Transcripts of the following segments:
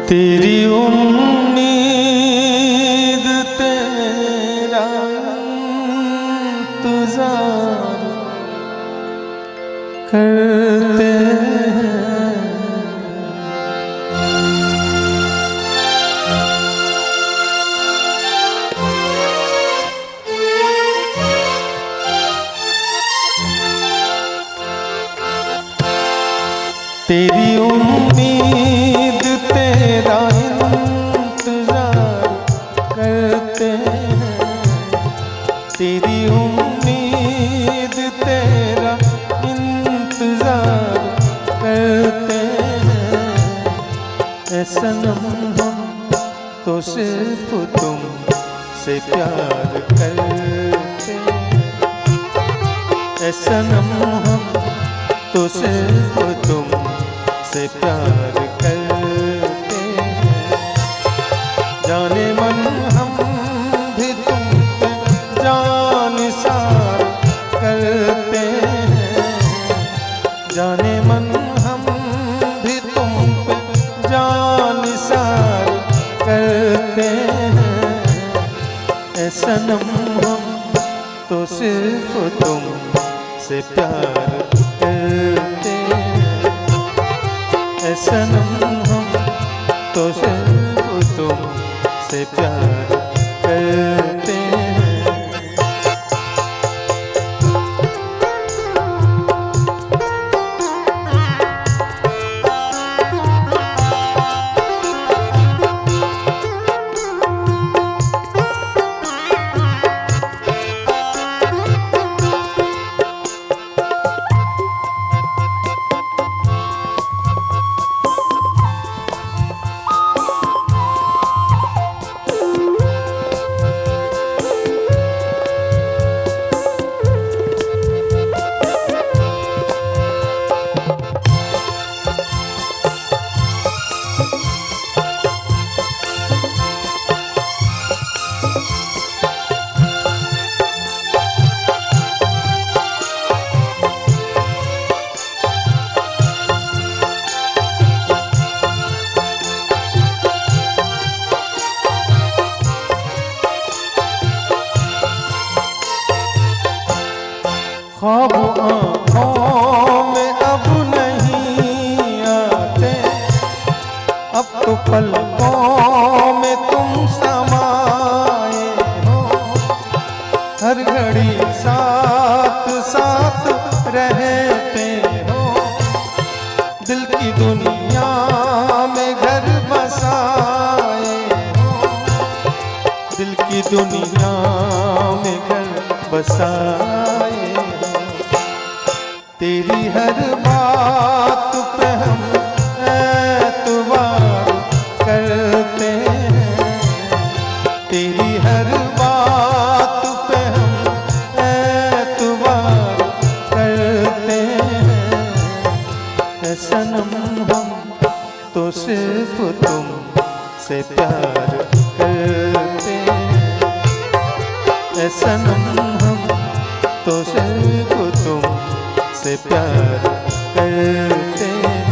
तेरी उम्मीद तेरा इंतजार करते हैं। तेरी उम्मीद तेरा इंतजार करते हैं। तेरी उम्मीद तेरा इंतजार करते हैं। ऐ सनम हम तो सिर्फ तुम से प्यार करते हैं। ऐ सनम हम तो सिर्फ तुम से प्यार करते हैं। जाने मन हम भी तुम पे जान सार करते हैं। जाने मन हम भी तुम पे जान सार करते हैं। ऐ सनम हम तो सिर्फ तुम से प्यार करते हैं। ऐ सनम हम तो सिर्फ तुम से प्यार करते हैं। ख्वाब आँखों में अब नहीं आते। अब तो पलकों में तुम समाए हो। हर घड़ी साथ साथ रहते हो। दिल की दुनिया में घर बसाए हो। दिल की दुनिया में घर बसाए। तेरी हर बात पे हम एतबार करते हैं। तेरी हर बात पे हम एतबार करते हैं। ऐ सनम हम तो सिर्फ तुम से प्यार करते हैं। ऐ सनम हम तो सिर्फ तुम से प्यार करते हैं।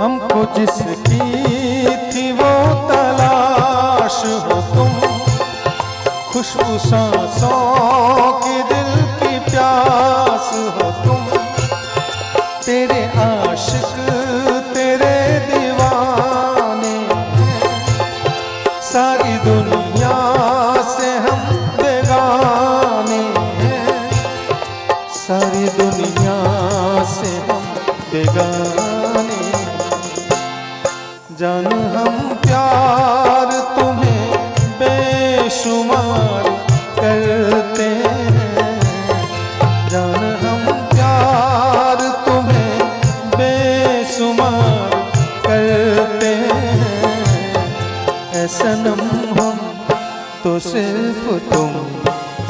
हमको जिसकी थी वो तलाश हो तुम। खुशबू सांसों की दिल की प्यास हो तुम। तेरे आशिक तेरे दीवाने सारी दुनिया से हम बेगाने। सनम हम तो सिर्फ तुम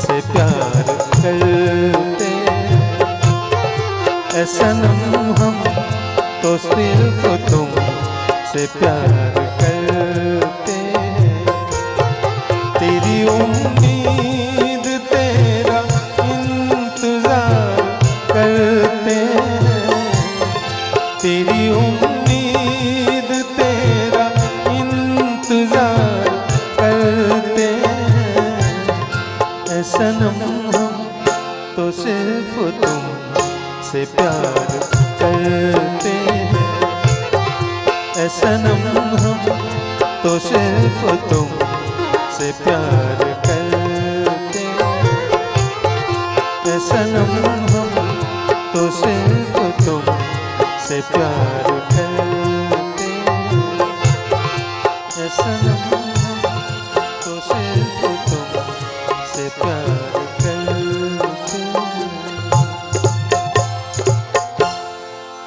से प्यार करते, ऐ सनम हम तो सिर्फ तुम से प्यार करते। तेरी उम्मीद तेरा इंतजार करते हैं, तेरी उम्मीद तेरा इंतजार करते हैं, ऐ सनम हम तो सिर्फ तुम से प्यार करते हैं, ऐ सनम हम तो सिर्फ तुम से प्यार करते हैं, ऐ सनम हम तो सिर्फ तुम से प्यार करते हैं, ऐ सनम हम तो सिर्फ तुम से प्यार